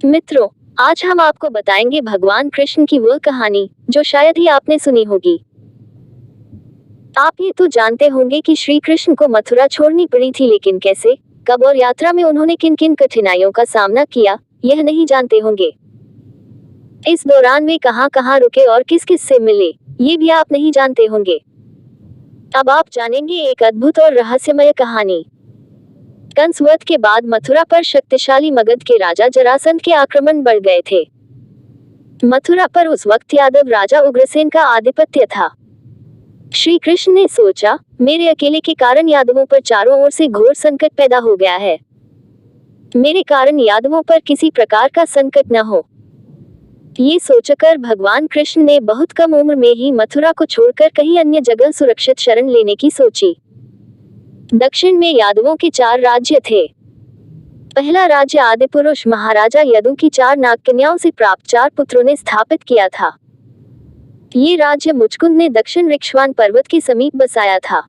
मित्रों, आज हम आपको बताएंगे भगवान कृष्ण की वह कहानी जो शायद ही आपने सुनी होगी। आप ये तो जानते होंगे कि श्री कृष्ण को मथुरा छोड़नी पड़ी थी, लेकिन कैसे, कब और यात्रा में उन्होंने किन किन कठिनाइयों का सामना किया, यह नहीं जानते होंगे। इस दौरान वे कहां कहां रुके और किस किस से मिले, ये भी आप नहीं जानते होंगे। अब आप जानेंगे एक अद्भुत और रहस्यमय कहानी। कंस वध के बाद मथुरा पर शक्तिशाली मगध के राजा जरासंध के आक्रमण बढ़ गए थे। मथुरा पर उस वक्त यादव राजा उग्रसेन का आधिपत्य था। श्री कृष्ण ने सोचा, मेरे अकेले के कारण यादवों पर चारों ओर से घोर संकट पैदा हो गया है। मेरे कारण यादवों पर किसी प्रकार का संकट न हो। ये सोचकर भगवान कृष्ण ने बहुत कम उम्र में ही मथुरा को छोड़कर कहीं अन्य जगह सुरक्षित शरण लेने की सोची। दक्षिण में यादवों के 4 राज्य थे। पहला राज्य आदिपुरुष महाराजा यदु की 4 नागकन्याओं से प्राप्त 4 पुत्रों ने स्थापित किया था। ये राज्य मुचकुंद ने दक्षिण ऋक्ष्वान पर्वत के समीप बसाया था।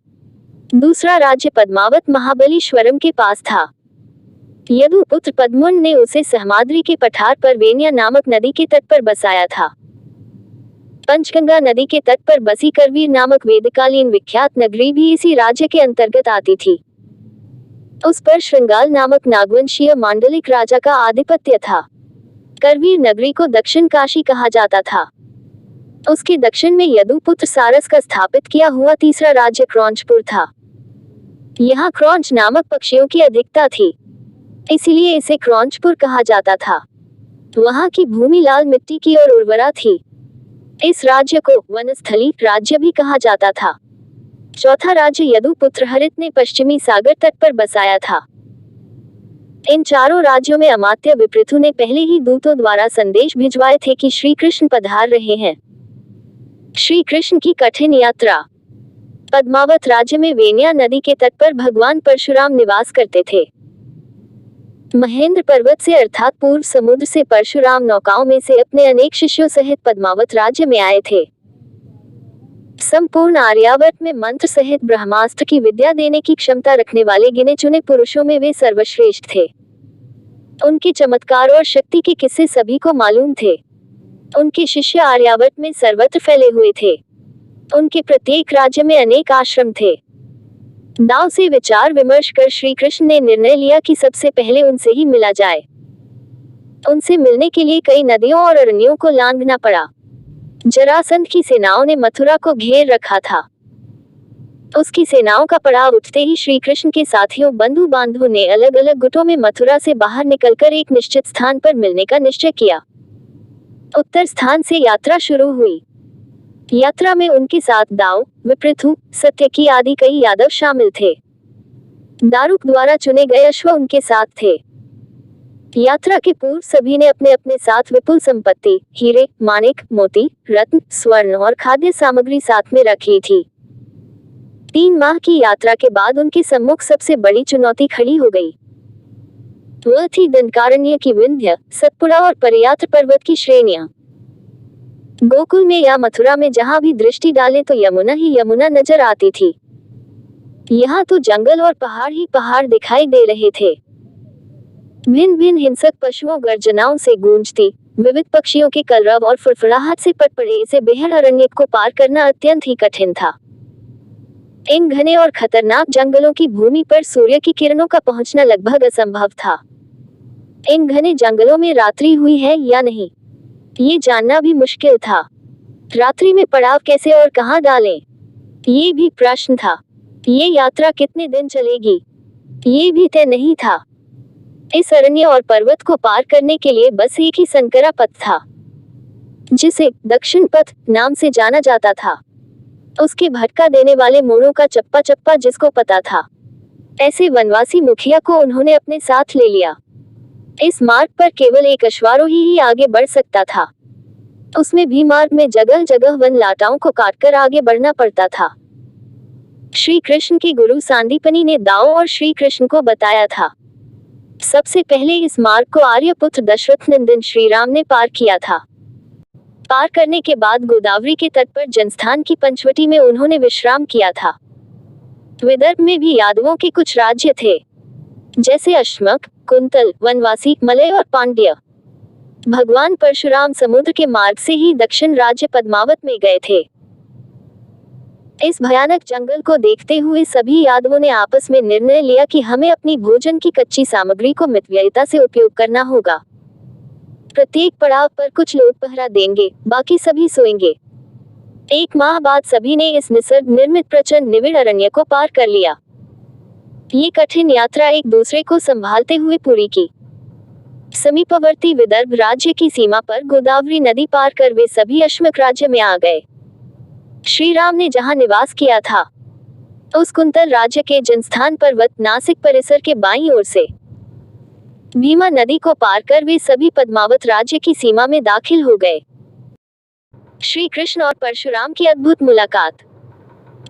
दूसरा राज्य पद्मावत महाबलीश्वरम के पास था। यदु पुत्र पद्मुन ने उसे सहमाद्री के पठार पर वेनिया नामक नदी के तट पर बसाया था। पंचगंगा नदी के तट पर बसी करवीर नामक वेदकालीन विख्यात नगरी भी इसी राज्य के अंतर्गत आती थी। उस पर श्रृंगाल नामक नागवंशीय मांडलिक राजा का आधिपत्य था। करवीर नगरी को दक्षिण काशी कहा जाता था। उसके दक्षिण में यदु पुत्र सारस का स्थापित किया हुआ तीसरा राज्य क्रौंचपुर था। यहाँ क्रौंच नामक पक्षियों की अधिकता थी, इसलिए इसे क्रौंचपुर कहा जाता था। वहाँ की भूमि लाल मिट्टी की और उर्वरा थी। इस राज्य को वनस्थली राज्य भी कहा जाता था। चौथा राज्य यदु पुत्र हरित ने पश्चिमी सागर तट पर बसाया था। इन चारों राज्यों में अमात्य विपृथु ने पहले ही दूतों द्वारा संदेश भिजवाए थे कि श्री कृष्ण पधार रहे हैं। श्री कृष्ण की कठिन यात्रा। पद्मावत राज्य में वेनिया नदी के तट पर भगवान परशुराम निवास करते थे। महेंद्र पर्वत से अर्थात पूर्व समुद्र से परशुराम नौकाओं में से अपने अनेक शिष्यों सहित पद्मावत राज्य में आए थे। संपूर्ण आर्यावर्त में मंत्र सहित ब्रह्मास्त्र की विद्या देने की क्षमता रखने वाले गिने चुने पुरुषों में वे सर्वश्रेष्ठ थे। उनके चमत्कार और शक्ति के किस्से सभी को मालूम थे। उनके शिष्य आर्यावर्त में सर्वत्र फैले हुए थे। उनके प्रत्येक राज्य में अनेक आश्रम थे। दाव से विचार विमर्श कर श्री कृष्ण ने निर्णय लिया कि सबसे पहले उनसे ही मिला जाए। उनसे मिलने के लिए कई नदियों और अरण्यों को लांघना पड़ा। जरासंध की सेनाओं ने मथुरा को घेर रखा था। उसकी सेनाओं का पड़ाव उठते ही श्री कृष्ण के साथियों बंधु बांधवों ने अलग अलग गुटों में मथुरा से बाहर निकलकर एक निश्चित स्थान पर मिलने का निश्चय किया। उत्तर स्थान से यात्रा शुरू हुई। यात्रा में उनके साथ दाव, विपृथु, सत्यकी आदि कई यादव शामिल थे। दारुक द्वारा चुने गए अश्व उनके साथ थे। यात्रा के पूर्व सभी ने अपने अपने साथ विपुल संपत्ति, हीरे, माणिक, मोती, रत्न, स्वर्ण और खाद्य सामग्री साथ में रख ली थी। 3 माह की यात्रा के बाद उनके सम्मुख सबसे बड़ी चुनौती खड़ी हो गई। वह थी दंडकारण्य की विंध्य, सतपुड़ा और परयात्र पर्वत की श्रेणियां। गोकुल में या मथुरा में जहां भी दृष्टि डाले तो यमुना ही यमुना नजर आती थी। यहाँ तो जंगल और पहाड़ ही पहाड़ दिखाई दे रहे थे। भिन्न भिन्न हिंसक पशुओं गर्जनाओं से गूंजती, विविध पक्षियों के कलरव और फुड़फुड़ाहट से पटपड़े इसे बेहद अरण्य को पार करना अत्यंत ही कठिन था। इन घने और खतरनाक जंगलों की भूमि पर सूर्य की किरणों का पहुंचना लगभग असंभव था। इन घने जंगलों में रात्रि हुई है या नहीं, ये जानना भी मुश्किल था। रात्रि में पड़ाव कैसे और कहां डालें, ये भी प्रश्न था। ये यात्रा कितने दिन चलेगी, ये भी तय नहीं था। इस अरण्य और पर्वत को पार करने के लिए बस एक ही संकरा पथ था, जिसे दक्षिण पथ नाम से जाना जाता था। उसके भटका देने वाले मोड़ों का चप्पा चप्पा जिसको पता था, ऐसे वनवासी मुखिया को उन्होंने अपने साथ ले लिया। इस मार्ग पर केवल एक अश्वारोही ही आगे बढ़ सकता था। उसमें भी मार्ग में जगह जगह वन लाटाओं को काटकर आगे बढ़ना पड़ता था। श्री कृष्ण के गुरु सांदीपनि ने दाव और श्री कृष्ण को बताया था। सबसे पहले इस मार्ग को आर्यपुत्र दशरथ नंदन श्री राम ने पार किया था। पार करने के बाद गोदावरी के तट पर जनस्थान की पंचवटी में उन्होंने विश्राम किया था। विदर्भ में भी यादवों के कुछ राज्य थे, जैसे अश्मक, कुंतल, वनवासी, मलय और पांड्य। भगवान परशुराम समुद्र के मार्ग से ही दक्षिण राज्य पद्मावत में गए थे। इस भयानक जंगल को देखते हुए सभी यादवों ने आपस में निर्णय लिया कि हमें अपनी भोजन की कच्ची सामग्री को मितव्ययिता से उपयोग करना होगा। प्रत्येक पड़ाव पर कुछ लोग पहरा देंगे, बाकी सभी सोएंगे। 1 माह बाद सभी ने इस निसर्ग निर्मित प्रचंड निविड़ अरण्य को पार कर लिया। ये कठिन यात्रा एक दूसरे को संभालते हुए पूरी की। समीपवर्ती विदर्भ राज्य की सीमा पर गोदावरी नदी पार कर वे सभी अश्मक राज्य में आ गए। श्री राम ने जहां निवास किया था, उस कुंतल राज्य के जनस्थान पर्वत नासिक परिसर के बाईं ओर से भीमा नदी को पार कर वे सभी पद्मावत राज्य की सीमा में दाखिल हो गए। श्री कृष्ण और परशुराम की अद्भुत मुलाकात।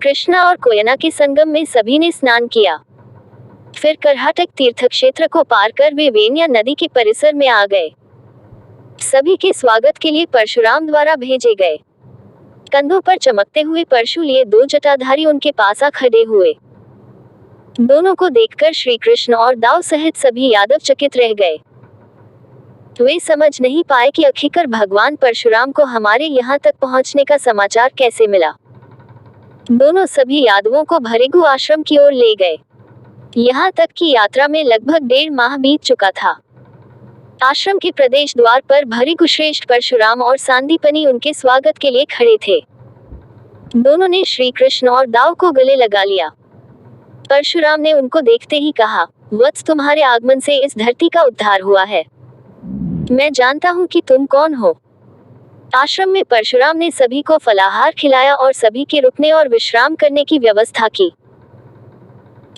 कृष्णा और कोयना के संगम में सभी ने स्नान किया। फिर कर्हाटक तीर्थ क्षेत्र को पार कर वे वेन्या नदी के परिसर में आ गए। सभी के स्वागत के लिए परशुराम द्वारा भेजे गए। कंधों पर चमकते हुए परशु लिए 2 जटाधारी उनके पास आ खड़े हुए। दोनों को देखकर श्री कृष्ण और दाऊ सहित सभी यादव चकित रह गए। वे समझ नहीं पाए कि आखिरकार भगवान परशुराम को हमारे यहाँ तक पहुँचने का समाचार कैसे मिला। दोनों सभी यादवों को भरेगु आश्रम की ओर ले गए। यहाँ तक की यात्रा में लगभग 1.5 माह बीत चुका था। आश्रम के प्रदेश द्वार पर भृगु श्रेष्ठ परशुराम और सांदीपनि उनके स्वागत के लिए खड़े थे। दोनों ने श्री कृष्ण और दाऊ को गले लगा लिया। परशुराम ने उनको देखते ही कहा, वत्स, तुम्हारे आगमन से इस धरती का उद्धार हुआ है। मैं जानता हूँ कि तुम कौन हो। आश्रम में परशुराम ने सभी को फलाहार खिलाया और सभी के रुकने और विश्राम करने की व्यवस्था की।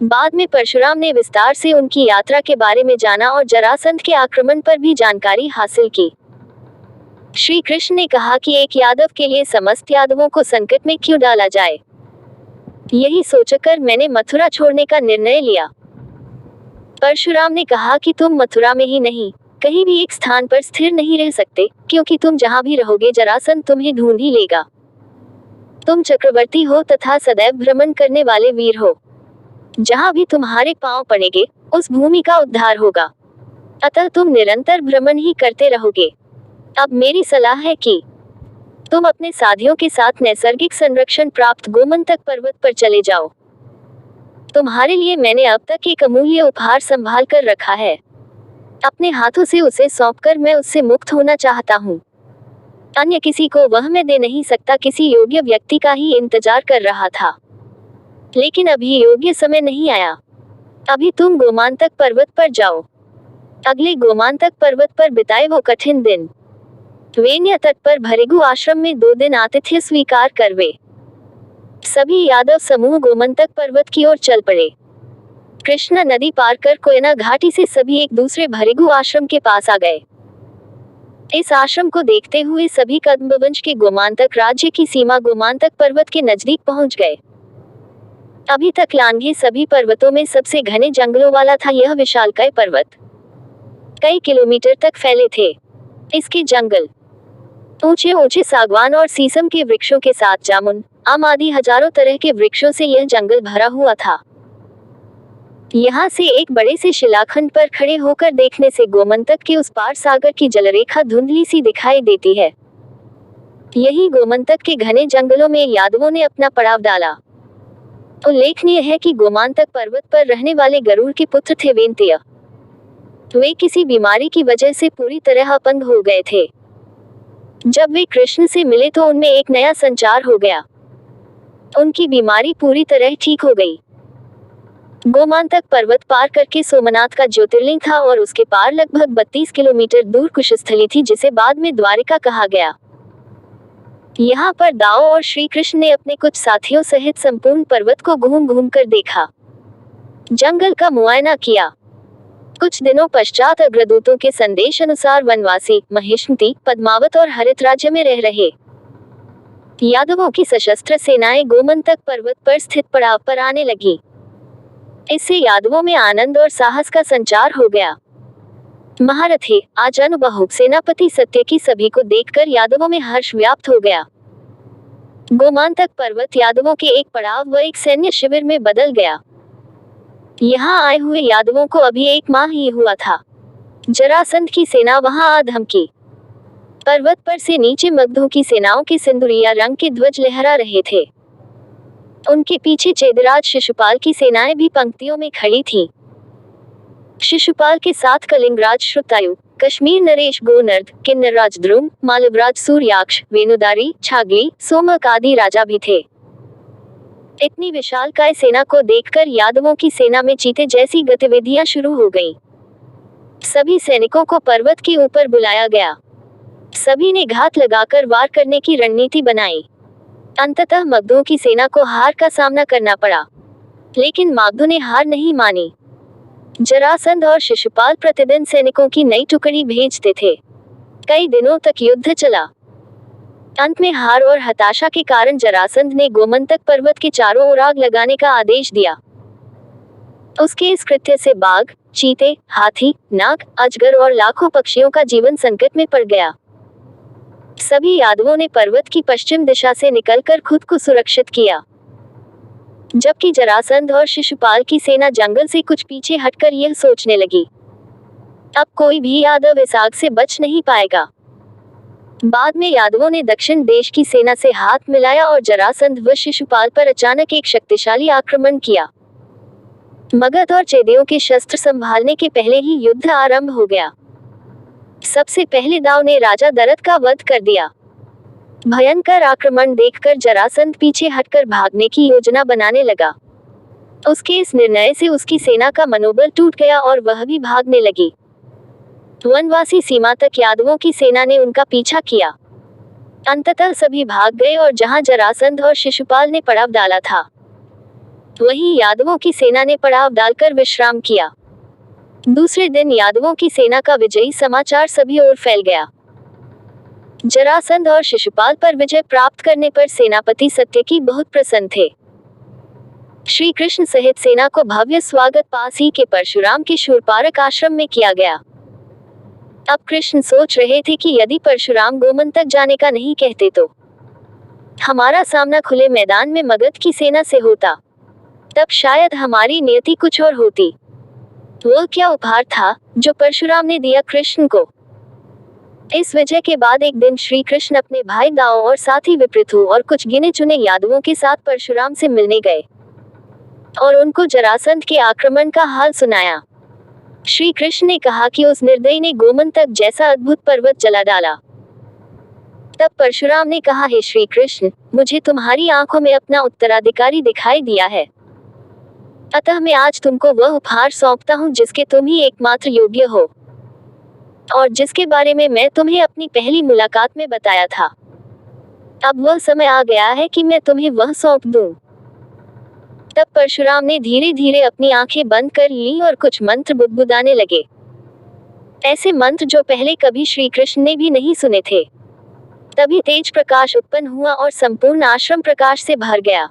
बाद में परशुराम ने विस्तार से उनकी यात्रा के बारे में जाना और जरासंध के आक्रमण पर भी जानकारी हासिल की। श्री कृष्ण ने कहा कि एक यादव के लिए समस्त यादवों को संकट में क्यों डाला जाए। यही सोचकर मैंने मथुरा छोड़ने का निर्णय लिया। परशुराम ने कहा कि तुम मथुरा में ही नहीं, कहीं भी एक स्थान पर स्थिर नहीं रह सकते, क्योंकि तुम जहां भी रहोगे जरासंध तुम्हें ढूंढ ही लेगा। तुम चक्रवर्ती हो तथा सदैव भ्रमण करने वाले वीर हो। जहां भी तुम्हारे पांव पड़ेंगे, उस भूमि का उद्धार होगा। अतः तुम निरंतर भ्रमण ही करते रहोगे। अब मेरी सलाह है कि तुम अपने साथियों के साथ नैसर्गिक संरक्षण प्राप्त गोमंतक पर्वत पर चले जाओ। तुम्हारे लिए मैंने अब तक एक अमूल्य उपहार संभाल कर रखा है। अपने हाथों से उसे सौंपकर मैं उससे मुक्त होना चाहता हूँ। अन्य किसी को वह मैं दे नहीं सकता। किसी योग्य व्यक्ति का ही इंतजार कर रहा था, लेकिन अभी योग्य समय नहीं आया। अभी तुम गोमांतक पर्वत पर जाओ। अगले गोमांतक पर्वत पर बिताए वो कठिन दिन वेन्या तट पर भृगु आश्रम में 2 दिन आतिथ्य स्वीकार करवे। सभी यादव समूह गोमंतक पर्वत की ओर चल पड़े। कृष्णा नदी पार कर कोयना घाटी से सभी एक दूसरे भृगु आश्रम के पास आ गए। इस आश्रम को देखते हुए सभी कदम्बवंश के गोमांतक राज्य की सीमा गोमांतक पर्वत के नजदीक पहुंच गए। अभी तक लांघे सभी पर्वतों में सबसे घने जंगलों वाला था यह विशालकाय पर्वत। कई किलोमीटर तक फैले थे इसके जंगल। ऊंचे ऊंचे सागवान और शीशम के वृक्षों के साथ जामुन, आम आदि हजारों तरह के वृक्षों से यह जंगल भरा हुआ था। यहाँ से एक बड़े से शिलाखंड पर खड़े होकर देखने से गोमंतक के उस पार सागर की जलरेखा धुंधली सी दिखाई देती है। यही गोमंतक के घने जंगलों में यादवों ने अपना पड़ाव डाला। उल्लेखनीय है कि गोमांतक पर्वत पर रहने वाले गरुड़ के पुत्र थे वेंत्य। वे किसी बीमारी की वजह से पूरी तरह अपंग हो गए थे। जब वे कृष्ण से मिले तो उनमें एक नया संचार हो गया। उनकी बीमारी पूरी तरह ठीक हो गई। गोमांतक पर्वत पार करके सोमनाथ का ज्योतिर्लिंग था और उसके पार लगभग 32 किलोमीटर दूर कुशस्थली थी, जिसे बाद में द्वारिका कहा गया। यहाँ पर दाऊ और श्री कृष्ण ने अपने कुछ साथियों सहित संपूर्ण पर्वत को घूम घूम कर देखा, जंगल का मुआयना किया। कुछ दिनों पश्चात अग्रदूतों के संदेश अनुसार वनवासी महिष्मती, पद्मावत और हरित राज्य में रह रहे यादवों की सशस्त्र सेनाएं गोमंतक पर्वत पर स्थित पड़ाव पर आने लगी। इससे यादवों में आनंद और साहस का संचार हो गया। महारथी आज अनुभव सेनापति सत्यकी सभी को देखकर यादवों में हर्ष व्याप्त हो गया। गोमांतक पर्वत यादवों के एक पड़ाव व एक सैन्य शिविर में बदल गया। यहाँ आए हुए यादवों को अभी 1 माह ही हुआ था। जरासंध की सेना वहां आ धमकी। पर्वत पर से नीचे मगधों की सेनाओं के सिंदूरिया रंग के ध्वज लहरा रहे थे। उनके पीछे चेदिराज शिशुपाल की सेनाएं भी पंक्तियों में खड़ी थीं। शिशुपाल के साथ कलिंगराज श्रुतायु, कश्मीर नरेश गोनर्द, किन्नरराज द्रुम, मालवराज सूर्याक्ष, वेणुदारी, छागली, सोमक आदि राजा भी थे। इतनी विशालकाय सेना को देखकर यादवों की सेना में चीते जैसी गतिविधियां शुरू हो गईं। सभी सैनिकों को पर्वत के ऊपर बुलाया गया। सभी ने घात लगाकर वार करने की रणनीति बनाई। अंततः मगधों की सेना को हार का सामना करना पड़ा, लेकिन मगधों ने हार नहीं मानी। जरासंध और शिशुपाल प्रतिदिन सैनिकों की नई टुकड़ी भेजते थे। कई दिनों तक युद्ध चला। अंत में हार और हताशा के कारण जरासंध ने गोमंतक पर्वत के चारों ओर आग लगाने का आदेश दिया। उसके इस कृत्य से बाघ, चीते, हाथी, नाग, अजगर और लाखों पक्षियों का जीवन संकट में पड़ गया। सभी यादवों ने पर्वत की पश्चिम दिशा से निकलकर खुद को सुरक्षित किया, जबकि जरासंध और शिशुपाल की सेना जंगल से कुछ पीछे हटकर यह सोचने लगी, अब कोई भी यादव इस आग से बच नहीं पाएगा। बाद में यादवों ने दक्षिण देश की सेना से हाथ मिलाया और जरासंध व शिशुपाल पर अचानक एक शक्तिशाली आक्रमण किया। मगध और चेदियों के शस्त्र संभालने के पहले ही युद्ध आरंभ हो गया। सबसे पहले दाव ने राजा दरत का वध कर दिया। भयंकर आक्रमण देखकर जरासंध पीछे हटकर भागने की योजना बनाने लगा। उसके इस निर्णय से उसकी सेना का मनोबल टूट गया और वह भी भागने लगी। वनवासी सीमा तक यादवों की सेना ने उनका पीछा किया। अंततः सभी भाग गए और जहां जरासंध और शिशुपाल ने पड़ाव डाला था, वहीं यादवों की सेना ने पड़ाव डालकर विश्राम किया। दूसरे दिन यादवों की सेना का विजयी समाचार सभी ओर फैल गया। जरासंध और शिशुपाल पर विजय प्राप्त करने पर सेनापति सत्यकी बहुत प्रसन्न थे। श्री कृष्ण सहित सेना को भव्य स्वागत पास ही के परशुराम के शूरपारक आश्रम में किया गया। अब कृष्ण सोच रहे थे कि यदि परशुराम गोमंतक जाने का नहीं कहते तो हमारा सामना खुले मैदान में मगध की सेना से होता। तब शायद हमारी नियति कुछ और होती। वह क्या उपहार था जो परशुराम ने दिया कृष्ण को। इस विजय के बाद एक दिन श्री कृष्ण अपने भाई दाऊ और साथी विपृथु और कुछ गिने चुने यादवों के साथ परशुराम से मिलने गए और उनको जरासंध के आक्रमण का हाल सुनाया। श्री कृष्ण ने कहा कि उस निर्दयी ने गोमंतक जैसा अद्भुत पर्वत जला डाला। तब परशुराम ने कहा, हे श्री कृष्ण, मुझे तुम्हारी आंखों में अपना उत्तराधिकारी दिखाई दिया है, अतः मैं आज तुमको वह उपहार सौंपता हूँ जिसके तुम ही एकमात्र योग्य हो और जिसके बारे में मैं तुम्हें अपनी पहली मुलाकात में बताया था। अब वह समय आ गया है कि मैं तुम्हें वह सौंप दूं। तब परशुराम ने धीरे धीरे अपनी आंखें बंद कर ली और कुछ मंत्र बुदबुदाने लगे, ऐसे मंत्र जो पहले कभी श्री कृष्ण ने भी नहीं सुने थे। तभी तेज प्रकाश उत्पन्न हुआ और संपूर्ण आश्रम प्रकाश से भर गया।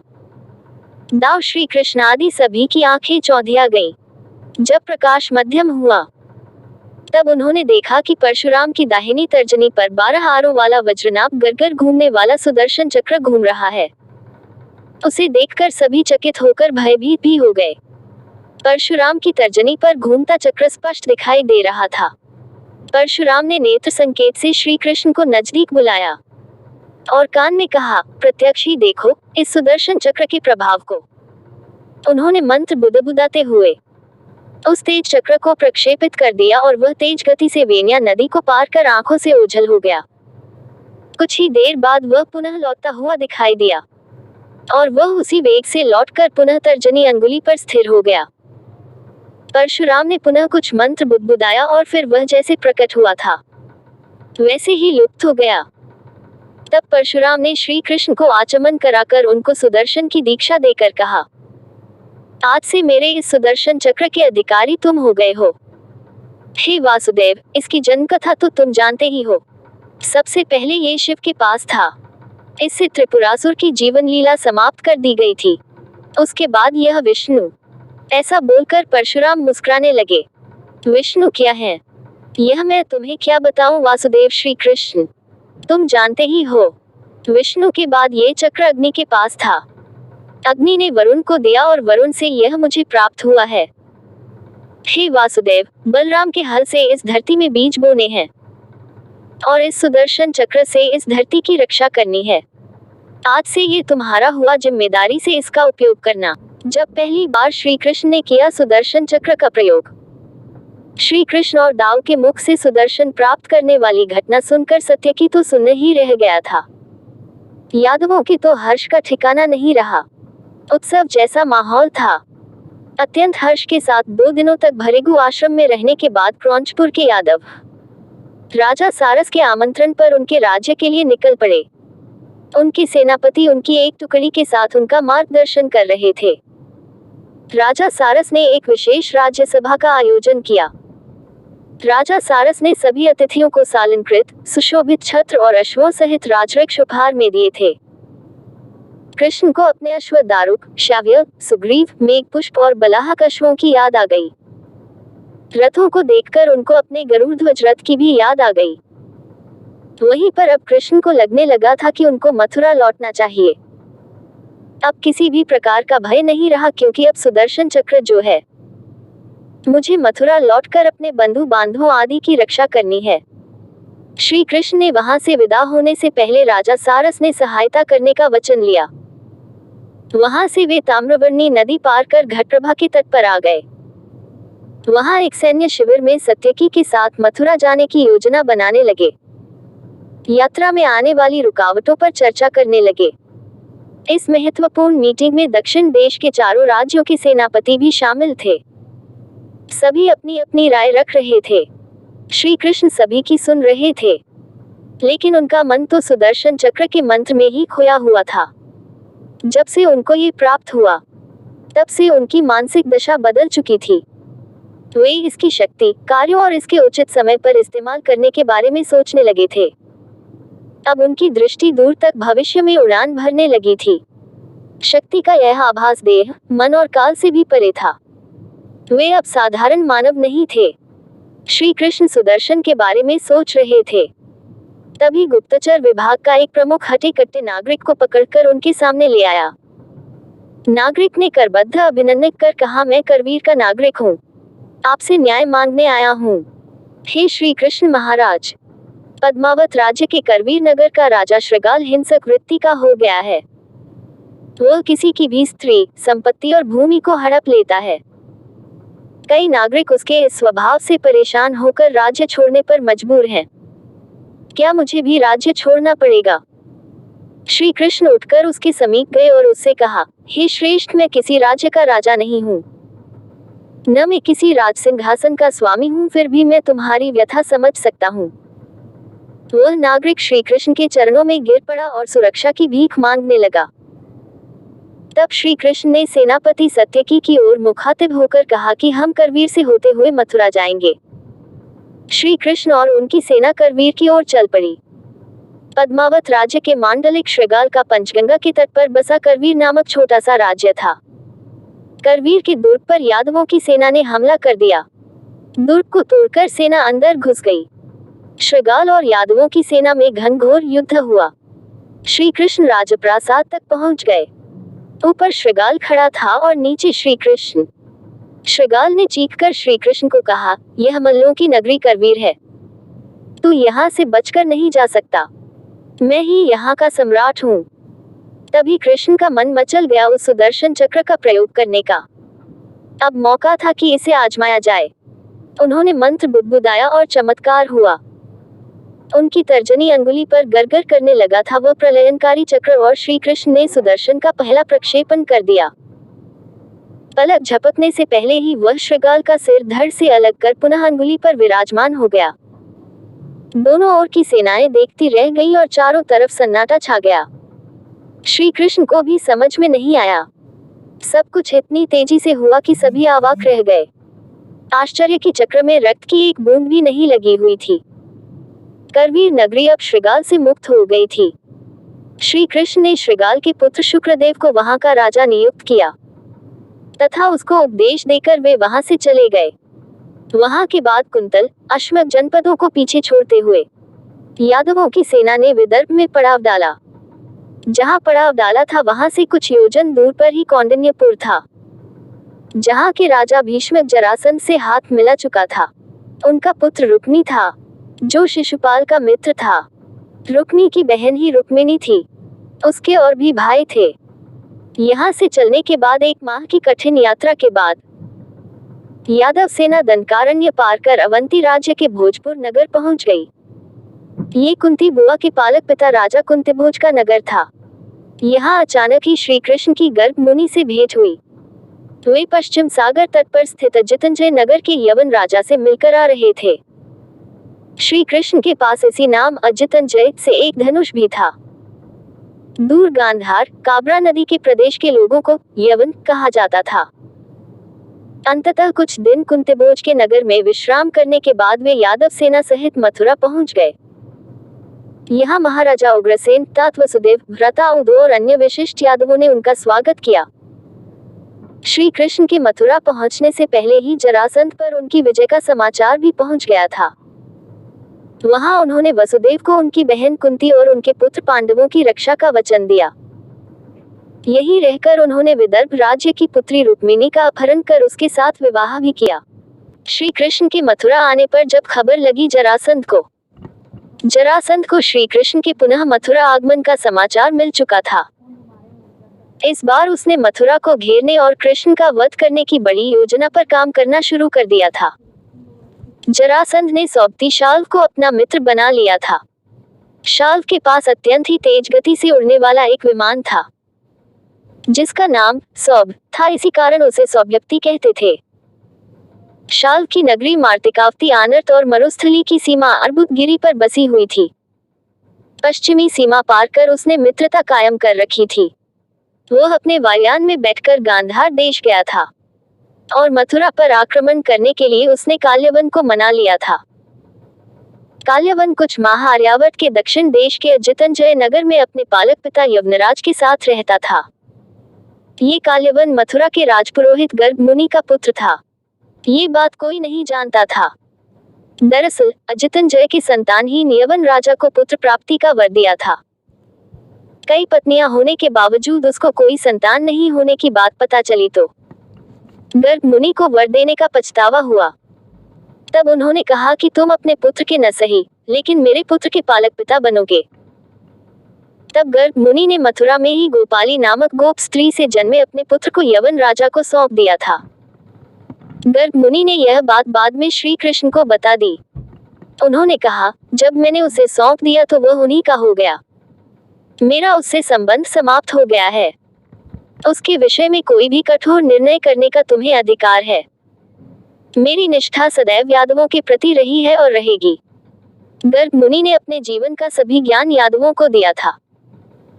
दाऊ, श्री कृष्ण आदि सभी की आंखें चौंधिया गईं। जब प्रकाश मध्यम हुआ तब उन्होंने देखा कि परशुराम की दाहिनी तर्जनी पर 12 आरों वाला वज्रनाभ गरगर घूमने वाला सुदर्शन चक्र घूम रहा है। उसे देखकर सभी चकित होकर भयभीत भी हो गए। परशुराम की तर्जनी पर घूमता चक्र स्पष्ट दिखाई दे रहा था। परशुराम ने नेत्र संकेत से श्री कृष्ण को नजदीक बुलाया और कान में कहा, प्रत्यक्ष ही देखो इस सुदर्शन चक्र के प्रभाव को। उन्होंने मंत्र बुदबुदाते हुए उस तेज चक्र को प्रक्षेपित कर दिया और वह तेज गति से वेनिया नदी को पार कर आंखों से ओझल हो गया। कुछ ही देर बाद वह पुनः लौटता हुआ दिखाई दिया और वह उसी वेग से लौटकर पुनः तर्जनी अंगुली पर स्थिर हो गया। परशुराम ने पुनः कुछ मंत्र बुदबुदाया और फिर वह जैसे प्रकट हुआ था वैसे ही लुप्त हो गया। तब परशुराम ने श्री कृष्ण को आचमन कराकर उनको सुदर्शन की दीक्षा देकर कहा, आज से मेरे इस सुदर्शन चक्र के अधिकारी तुम हो गए हो। हे वासुदेव, इसकी जन्म कथा तो तुम जानते ही हो। सबसे पहले ये शिव के पास था। इससे त्रिपुरासुर की जीवन लीला समाप्त कर दी गई थी। उसके बाद यह विष्णु। ऐसा बोलकर परशुराम मुस्कुराने लगे। विष्णु क्या है यह मैं तुम्हें क्या बताऊं वासुदेव श्री कृष्ण, तुम जानते ही हो। विष्णु के बाद ये चक्र अग्नि के पास था। अग्नि ने वरुण को दिया और वरुण से यह मुझे प्राप्त हुआ है। हे वासुदेव, बलराम के हल से इस धरती में बीज बोने हैं। और इस सुदर्शन चक्र से इस धरती की रक्षा करनी है। आज से ये तुम्हारा हुआ, जिम्मेदारी से इसका उपयोग करना। जब पहली बार श्री कृष्ण ने किया सुदर्शन चक्र का प्रयोग, श्री कृष्ण और दाऊ के मुख से सुदर्शन प्राप्त करने वाली घटना सुनकर सत्यकी तो सुन ही रह गया था। यादवों के तो हर्ष का ठिकाना नहीं रहा। उत्सव जैसा माहौल था। अत्यंत हर्ष के साथ 2 दिनों तक भृगु आश्रम में रहने के बाद क्रौंचपुर के यादव राजा सारस के आमंत्रण पर उनके राज्य के लिए निकल पड़े। उनके सेनापति उनकी एक टुकड़ी के साथ उनका मार्गदर्शन कर रहे थे। राजा सारस ने एक विशेष राज्य सभा का आयोजन किया। राजा सारस ने सभी अतिथियों को सालंकृत, सुशोभित छत्र और अश्वों सहित राजऋक्ष उपहार में दिए थे। कृष्ण को अपने अश्व दारुक, श्याव्य, सुग्रीव, मेघपुष्प और बलाहक अश्वों की याद आ गई। रथों को देखकर उनको अपने गरुड़ध्वज रथ की भी याद आ गई। वहीं पर अब कृष्ण को लगने लगा था कि उनको मथुरा लौटना चाहिए। अब किसी भी प्रकार का भय नहीं रहा, क्योंकि अब सुदर्शन चक्र जो है, मुझे मथुरा लौटकर अपने बंधु बांधवों आदि की रक्षा करनी है। श्री कृष्ण ने वहां से विदा होने से पहले राजा सारस ने सहायता करने का वचन लिया। वहां से वे ताम्रवर्णी नदी पार कर घटप्रभा के तट पर आ गए। वहां एक सैन्य शिविर में सत्यकी के साथ मथुरा जाने की योजना बनाने लगे। यात्रा में आने वाली रुकावटों पर चर्चा करने लगे। इस महत्वपूर्ण मीटिंग में दक्षिण देश के चारों राज्यों के सेनापति भी शामिल थे। सभी अपनी अपनी राय रख रहे थे। श्री कृष्ण सभी की सुन रहे थे, लेकिन उनका मन तो सुदर्शन चक्र के मंत्र में ही खोया हुआ था। जब से उनको ये प्राप्त हुआ, तब से उनकी मानसिक दशा बदल चुकी थी। वे इसकी शक्ति, कार्यों और इसके उचित समय पर इस्तेमाल करने के बारे में सोचने लगे थे। अब उनकी दृष्टि दूर तक भविष्य में उड़ान भरने लगी थी। शक्ति का यह आभास देह, मन और काल से भी परे था। वे अब साधारण मानव नहीं थे। श्री कृष्ण सुदर्शन के बारे में सोच रहे थे। तभी गुप्तचर विभाग का एक प्रमुख हटे कट्टे नागरिक को पकड़कर उनके सामने ले आया। नागरिक ने करबद्ध अभिनंदन कर कहा, मैं करवीर का नागरिक हूँ, आपसे न्याय मांगने आया हूँ। हे श्री कृष्ण महाराज, पद्मावत राज्य के करवीर नगर का राजा श्रृगाल हिंसक वृत्ति का हो गया है। वह किसी की भी स्त्री, संपत्ति और भूमि को हड़प लेता है। कई नागरिक उसके इस स्वभाव से परेशान होकर राज्य छोड़ने पर मजबूर हैं। क्या मुझे भी राज्य छोड़ना पड़ेगा? श्री कृष्ण उठकर उसके समीप गए और उससे कहा, हे श्रेष्ठ, मैं किसी राज्य का राजा नहीं हूँ, न मैं किसी राज सिंहासन का स्वामी हूँ, फिर भी मैं तुम्हारी व्यथा समझ सकता हूँ। वह नागरिक श्री कृष्ण के चरणों में गिर पड़ा और सुरक्षा की भीख मांगने लगा। तब श्री कृष्ण ने सेनापति सत्यकी की ओर मुखातिब होकर कहा कि हम करवीर से होते हुए मथुरा जाएंगे। श्री कृष्ण और उनकी सेना करवीर की ओर चल पड़ी। पद्मावत राज्य के मांडलिक श्रृगाल का पंचगंगा के तट पर बसा करवीर नामक छोटा सा राज्य था। करवीर के दुर्ग पर यादवों की सेना ने हमला कर दिया। दुर्ग को तोड़कर सेना अंदर घुस गई। श्रृगाल और यादवों की सेना में घनघोर युद्ध हुआ। श्री कृष्ण राजप्रासाद तक पहुंच गए। ऊपर श्रृगाल खड़ा था और नीचे श्री कृष्ण। श्रृगाल ने चीखकर श्री कृष्ण को कहा, यह मल्लों की नगरी करवीर है, तू यहाँ से बचकर नहीं जा सकता, मैं ही यहाँ का सम्राट हूँ। तभी कृष्ण का मन मचल गया उस सुदर्शन चक्र का प्रयोग करने का। अब मौका था कि इसे आजमाया जाए। उन्होंने मंत्र बुदबुदाया और चमत्कार हुआ। उनकी तर्जनी अंगुली पर गरगर करने लगा था वह प्रलयनकारी चक्र और श्री कृष्ण ने सुदर्शन का पहला प्रक्षेपण कर दिया। पलक झपकने से पहले ही वह श्रृगाल का सिर धड़ से अलग कर पुनः अंगुली पर विराजमान हो गया। दोनों ओर की सेनाएं देखती रह गईं और चारों तरफ सन्नाटा छा गया। श्री कृष्ण को भी समझ में नहीं आया। सब कुछ इतनी तेजी से हुआ कि सभी अवाक रह गए। आश्चर्य के चक्र में रक्त की एक बूंद भी नहीं लगी हुई थी। करवीर नगरी अब श्रृगाल से मुक्त हो गई थी। श्री कृष्ण ने श्रृगाल के पुत्र शुक्रदेव को वहां का राजा नियुक्त किया तथा उसको उपदेश देकर वे वहां से चले गए। वहां के बाद कुंतल, अश्मक जनपदों को पीछे छोड़ते हुए यादवों की सेना ने विदर्भ में पड़ाव डाला। जहां पड़ाव डाला था वहां से कुछ योजन दूर पर ही कौंडिन्यपुर था, जहां के राजा भीष्मक जरासंध से हाथ मिला चुका था। उनका पुत्र रुक्मी था। जो शिशुपाल का मित्र था। रुक्मी की बहन ही रुक्मिणी थी। उसके और भी भाई थे। यहाँ से चलने के बाद 1 माह की कठिन यात्रा के बाद यादव सेना दंडकारण्य पार कर अवंती राज्य के भोजपुर नगर पहुंच गई। ये कुंती बुआ के पालक पिता राजा कुंतीभोज का नगर था। यहाँ अचानक ही श्री कृष्ण की गर्भ मुनि से भेंट हुई। वे पश्चिम सागर तट पर स्थित अजितंजय नगर के यवन राजा से मिलकर आ रहे थे। श्री कृष्ण के पास इसी नाम अजितंजय से एक धनुष भी था। दूर गांधार, काबरा नदी के प्रदेश के लोगों को यवन कहा जाता था। अंततः कुछ दिन कुंतीभोज के नगर में विश्राम करने के बाद वे यादव सेना सहित मथुरा पहुंच गए। यहाँ महाराजा उग्रसेन, तात वसुदेव, भ्राता और अन्य विशिष्ट यादवों ने उनका स्वागत किया। श्री कृष्ण के मथुरा पहुंचने से पहले ही जरासंध पर उनकी विजय का समाचार भी पहुंच गया था। वहां उन्होंने वसुदेव को उनकी बहन कुंती और उनके पुत्र पांडवों की रक्षा का वचन दिया। यहीं रहकर उन्होंने विदर्भ राज्य की पुत्री रुक्मिणी का अपहरण कर उसके साथ विवाह भी किया। श्री कृष्ण के मथुरा आने पर जब खबर लगी जरासंध को श्री कृष्ण के पुनः मथुरा आगमन का समाचार मिल चुका था। इस बार उसने मथुरा को घेरने और कृष्ण का वध करने की बड़ी योजना पर काम करना शुरू कर दिया था। जरासंध ने सौबती शाल्व को अपना मित्र बना लिया था। शाल्व के पास अत्यंत ही तेज गति से उड़ने वाला एक विमान था, जिसका नाम सौब था। इसी कारण उसे सौभ्यक्ति कहते थे। शाल्व की नगरी मार्तिकावती आनर्त और मरुस्थली की सीमा अर्बुदगिरी पर बसी हुई थी। पश्चिमी सीमा पार कर उसने मित्रता कायम कर रखी थी। वह अपने वायुयान में बैठकर गांधार देश गया था और मथुरा पर आक्रमण करने के लिए उसने काल्यवन को मना लिया था। काल्यवन कुछ माह आर्यावर्त के दक्षिण देश के अजितंजय नगर में अपने पालक पिता यवनराज के साथ रहता था। ये काल्यवन मथुरा के राजपुरोहित गर्ग मुनि का पुत्र था। ये बात कोई नहीं जानता था। दरअसल अजितंजय की संतानहीन यवन राजा को पुत्र प्राप्ति का वर दिया था। कई पत्नियां होने के बावजूद उसको कोई संतान नहीं होने की बात पता चली तो गर्ग मुनि को वर देने का पछतावा हुआ। तब उन्होंने कहा कि तुम अपने पुत्र के न सही, लेकिन मेरे पुत्र के पालक पिता बनोगे। तब गर्ग मुनि ने मथुरा में ही गोपाली नामक गोप स्त्री से जन्मे अपने पुत्र को यवन राजा को सौंप दिया था। गर्ग मुनि ने यह बात बाद में श्री कृष्ण को बता दी। उन्होंने कहा, जब मैंने उसे सौंप दिया तो वह उन्हीं का हो गया। मेरा उससे संबंध समाप्त हो गया है। उसके विषय में कोई भी कठोर निर्णय करने का तुम्हें अधिकार है। मेरी निष्ठा सदैव यादवों के प्रति रही है और रहेगी। गर्ग मुनि ने अपने जीवन का सभी ज्ञान यादवों को दिया था।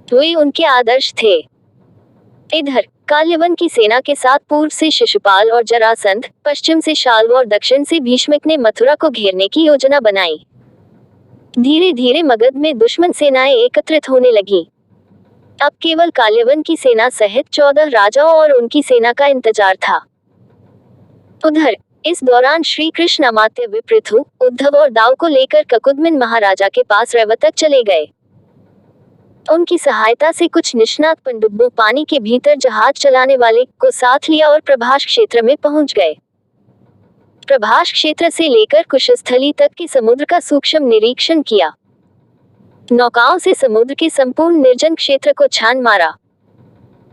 वे उनके आदर्श थे। इधर काल्यवन की सेना के साथ पूर्व से शिशुपाल और जरासंध, पश्चिम से शाल्व और दक्षिण से भीष्मक ने मथुरा को घेरने की योजना बनाई। धीरे धीरे मगध में दुश्मन सेनाएं एकत्रित होने लगी। अब केवल काल्यवन की सेना सहित 14 राजाओं और उनकी सेना का इंतजार था। उधर इस दौरान श्री कृष्ण अमात्य विपृथु, उद्धव और दाऊ को लेकर ककुदमिन महाराजा के पास रैवतक चले गए। उनकी सहायता से कुछ निष्णात पनडुब्बों पानी के भीतर जहाज चलाने वाले को साथ लिया और प्रभास क्षेत्र में पहुंच गए। प्रभास क्षेत्र से लेकर कुशस्थली तक के समुद्र का सूक्ष्म निरीक्षण किया। नौकाओं से समुद्र के संपूर्ण निर्जन क्षेत्र को छान मारा।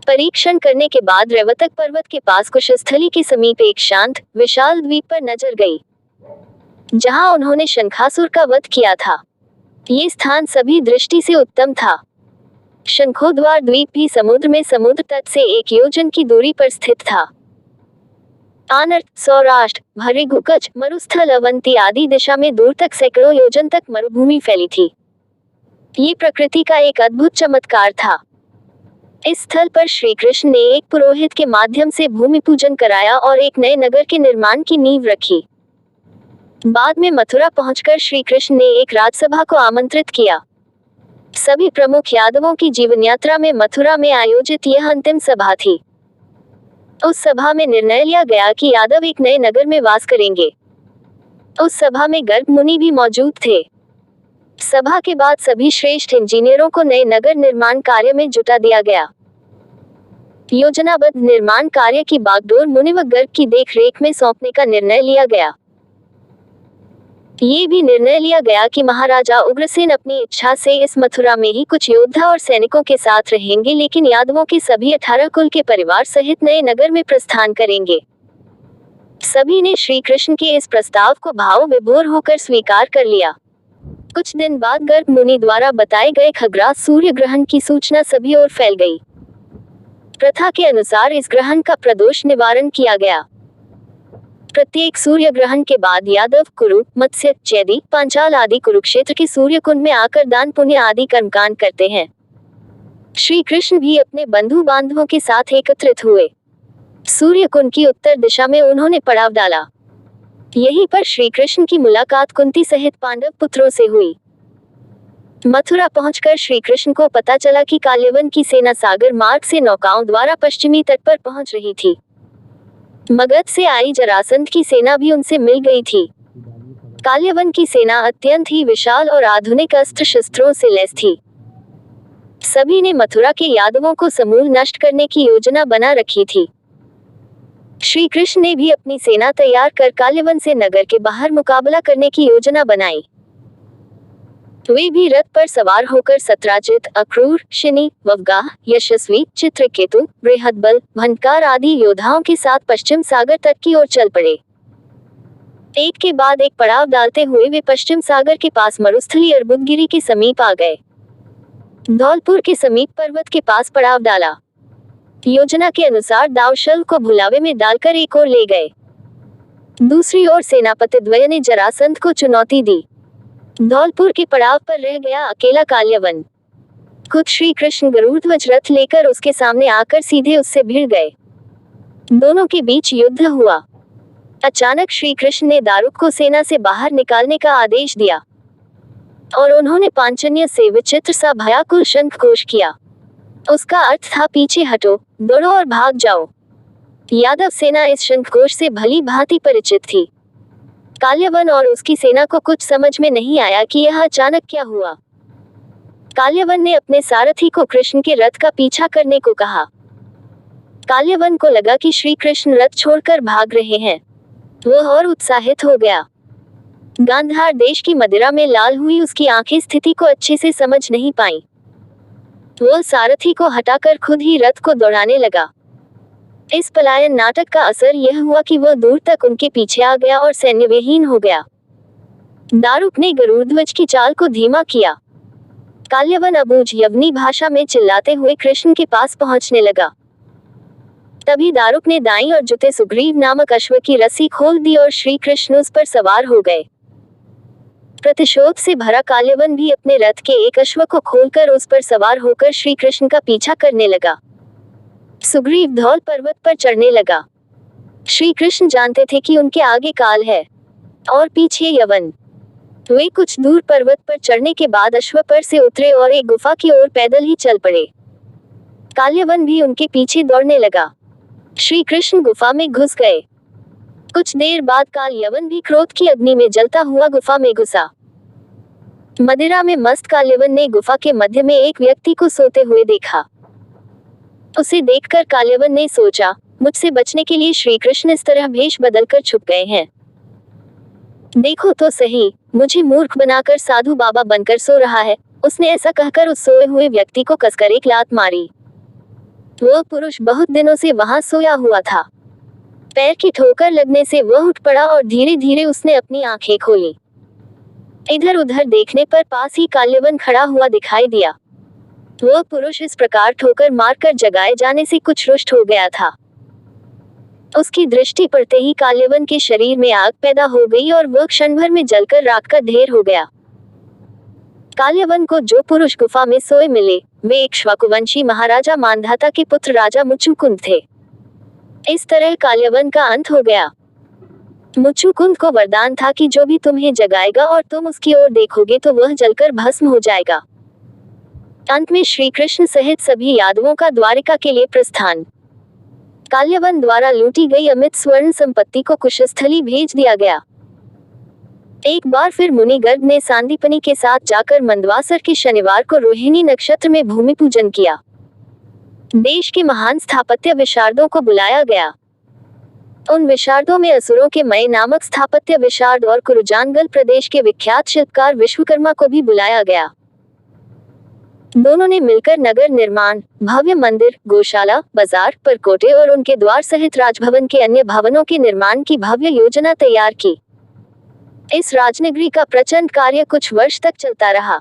परीक्षण करने के बाद रैवतक पर्वत के पास कुशस्थली के समीप एक शांत विशाल द्वीप पर नजर गई, जहां उन्होंने शंखासुर का वध किया था। ये स्थान सभी दृष्टि से उत्तम था। शंखोद्वार द्वीप भी समुद्र में समुद्र तट से 1 योजन की दूरी पर स्थित था। आनर्त, सौराष्ट्र, भृगु, कच्छ, मरुस्थल, अवंती आदि दिशा में दूर तक सैकड़ों योजन तक मरुभूमि फैली थी। ये प्रकृति का एक अद्भुत चमत्कार था। इस स्थल पर श्री कृष्ण ने एक पुरोहित के माध्यम से भूमि पूजन कराया और एक नए नगर के निर्माण की नींव रखी। बाद में मथुरा पहुंचकर श्री कृष्ण ने एक राजसभा को आमंत्रित किया। सभी प्रमुख यादवों की जीवन यात्रा में मथुरा में आयोजित यह अंतिम सभा थी। उस सभा में निर्णय लिया गया कि यादव एक नए नगर में वास करेंगे। उस सभा में गर्ग मुनि भी मौजूद थे। सभा के बाद सभी श्रेष्ठ इंजीनियरों को नए नगर निर्माण कार्य में जुटा दिया गया। योजनाबद्ध निर्माण कार्य की बागडोर मुनि व गर्ग की देखरेख में सौंपने का निर्णय लिया गया। ये भी निर्णय लिया गया कि महाराजा उग्रसेन अपनी इच्छा से इस मथुरा में ही कुछ योद्धा और सैनिकों के साथ रहेंगे, लेकिन यादवों के सभी 18 कुल के परिवार सहित नए नगर में प्रस्थान करेंगे। सभी ने श्री कृष्ण के इस प्रस्ताव को भाव विभोर होकर स्वीकार कर लिया। कुछ दिन बाद गर्ग मुनि द्वारा बताए गए खग्रास सूर्य ग्रहण की सूचना सभी ओर फैल गई। प्रथा के अनुसार इस ग्रहण का प्रदोष निवारण किया गया। प्रत्येक सूर्य ग्रहण के बाद यादव, कुरु, मत्स्य, चैदी, पांचाल आदि कुरुक्षेत्र के सूर्य कुंड में आकर दान पुण्य आदि कर्मकांड करते हैं। श्री कृष्ण भी अपने बंधु बांधवों के साथ एकत्रित हुए। सूर्य कुंड की उत्तर दिशा में उन्होंने पड़ाव डाला। यहीं पर श्री कृष्ण की मुलाकात कुंती सहित पांडव पुत्रों से हुई। मथुरा पहुंचकर श्री कृष्ण को पता चला कि काल्यवन की सेना सागर मार्ग से नौकाओं द्वारा पश्चिमी तट पर पहुंच रही थी। मगध से आई जरासंध की सेना भी उनसे मिल गई थी। काल्यवन की सेना अत्यंत ही विशाल और आधुनिक अस्त्र शस्त्रों से लैस थी। सभी ने मथुरा के यादवों को समूल नष्ट करने की योजना बना रखी थी। श्री कृष्ण ने भी अपनी सेना तैयार कर काल्यवन से नगर के बाहर मुकाबला करने की योजना बनाई। वे भी रथ पर सवार होकर सत्राजित, अक्रूर, शिनी, ववगाह, यशस्वी, चित्रकेतु, बृहदबल, भंडकार आदि योद्धाओं के साथ पश्चिम सागर तट की ओर चल पड़े। एक के बाद एक पड़ाव डालते हुए वे पश्चिम सागर के पास मरुस्थली अर्बुदगिरी के समीप आ गए। धौलपुर के समीप पर्वत के पास पड़ाव डाला। योजना के अनुसार दाऊशल को भुलावे में डालकर एक ओर ले गए। दूसरी ओर सेनापति द्वय ने जरासंध को चुनौती दी। धौलपुर के पड़ाव पर रह गया अकेला काल्यवन। खुद श्री कृष्ण गरुड़ध्वज रथ लेकर उसके सामने आकर सीधे उससे भिड़ गए। दोनों के बीच युद्ध हुआ। अचानक श्री कृष्ण ने दारुक को सेना से बाहर निकालने का आदेश दिया और उन्होंने पांचजन्य से विचित्र सा भयाकुल शंखघोष किया। उसका अर्थ था पीछे हटो, दौड़ो और भाग जाओ। यादव सेना इस शंखघोष से भली भांति परिचित थी। काल्यवन और उसकी सेना को कुछ समझ में नहीं आया कि यह अचानक क्या हुआ। काल्यवन ने अपने सारथी को कृष्ण के रथ का पीछा करने को कहा। काल्यवन को लगा कि श्री कृष्ण रथ छोड़कर भाग रहे हैं। वह और उत्साहित हो गया। गांधार देश की मदिरा में लाल हुई उसकी आंखें स्थिति को अच्छे से समझ नहीं पाईं। वह सारथी को हटाकर खुद ही रथ को दौड़ाने लगा। इस पलायन नाटक का असर यह हुआ कि वह दूर तक उनके पीछे आ गया और सैन्य विहीन हो गया। दारुक ने गरुड़ध्वज की चाल को धीमा किया। काल्यवन अबूझ यवनी भाषा में चिल्लाते हुए कृष्ण के पास पहुंचने लगा। तभी दारुक ने दाईं और जुते सुग्रीव नामक अश्व की रस्सी खोल दी और श्री कृष्ण उस पर सवार हो गए। प्रतिशोध से भरा काल्यवन भी अपने रथ के एक अश्व को खोलकर उस पर सवार होकर श्री कृष्ण का पीछा करने लगा। सुग्रीव धौल पर्वत पर चढ़ने लगा। श्री कृष्ण जानते थे कि उनके आगे काल है और पीछे यवन। वे कुछ दूर पर्वत पर चढ़ने के बाद अश्व पर से उतरे और एक गुफा की ओर पैदल ही चल पड़े। काल्यवन भी उनके पीछे दौड़ने लगा। श्री कृष्ण गुफा में घुस गए। कुछ देर बाद काल्यवन भी क्रोध की अग्नि में जलता हुआ गुफा में घुसा। मदिरा में मस्त काल्यवन ने गुफा के मध्य में एक व्यक्ति को सोते हुए देखा। उसे देखकर काल्यवन ने सोचा, मुझसे बचने के लिए श्री कृष्ण इस तरह भेष बदलकर छुप गए हैं। देखो तो सही, मुझे मूर्ख बनाकर साधु बाबा बनकर सो रहा है। उसने ऐसा कहकर उस सोए हुए व्यक्ति को कसकर एक लात मारी। वह पुरुष बहुत दिनों से वहां सोया हुआ था। पैर की ठोकर लगने से वह उठ पड़ा और धीरे धीरे उसने अपनी आंखें खोली। इधर उधर देखने पर पास ही काल्यवन खड़ा हुआ दिखाई दिया। वह पुरुष इस प्रकार ठोकर मारकर जगाए जाने से कुछ रुष्ट हो गया था। उसकी दृष्टि पड़ते ही काल्यवन के शरीर में आग पैदा हो गई और वह क्षण भर में जलकर राख का ढेर हो गया। काल्यवन को जो पुरुष गुफा में सोए मिले, वे इक्ष्वाकुवंशी महाराजा मांधाता के पुत्र राजा मुचुकुंद थे। इस तरह काल्यवन का अंत हो गया। मुचुकुंद को वरदान था कि जो भी तुम्हें जगाएगा और तुम उसकी ओर देखोगे तो वह जलकर भस्म हो जाएगा। अंत में श्री कृष्ण सहित सभी यादवों का द्वारिका के लिए प्रस्थान। काल्यवन द्वारा लूटी गई अमित स्वर्ण संपत्ति को कुशस्थली भेज दिया गया। एक बार फिर मुनि गर्ग ने सांदीपनि के साथ जाकर मंदवासर के शनिवार को रोहिणी नक्षत्र में भूमि पूजन किया। देश के महान स्थापत्य विशारदों को बुलाया गया। उन विशारदों में असुरों के मय नामक स्थापत्य विशारद और कुरुजानगल प्रदेश के विख्यात शिल्पकार विश्वकर्मा को भी बुलाया गया। दोनों ने मिलकर नगर निर्माण, भव्य मंदिर, गौशाला, बाजार, परकोटे और उनके द्वार सहित राजभवन के अन्य भवनों के निर्माण की भव्य योजना तैयार की। इस राजनगरी का प्रचंड कार्य कुछ वर्ष तक चलता रहा।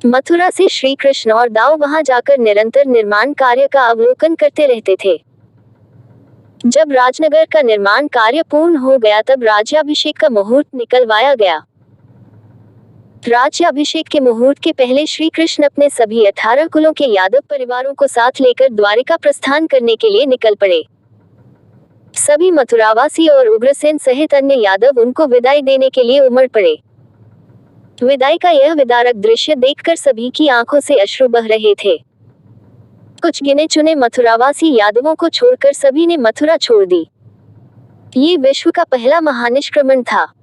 मथुरा से श्री कृष्ण और दाऊ वहां जाकर निरंतर निर्माण कार्य का अवलोकन करते रहते थे। जब राजनगर का निर्माण कार्य पूर्ण हो गया तब राज्याभिषेक का मुहूर्त निकलवाया गया। राज्याभिषेक के मुहूर्त के पहले श्री कृष्ण अपने सभी 18 कुलों के यादव परिवारों को साथ लेकर द्वारिका प्रस्थान करने के लिए निकल पड़े। सभी मथुरावासी और उग्रसेन सहित अन्य यादव उनको विदाई देने के लिए उमड़ पड़े। विदाई का यह विदारक दृश्य देखकर सभी की आंखों से अश्रु बह रहे थे। कुछ गिने चुने मथुरावासी यादवों को छोड़कर सभी ने मथुरा छोड़ दी। ये विश्व का पहला महानिष्क्रमण था।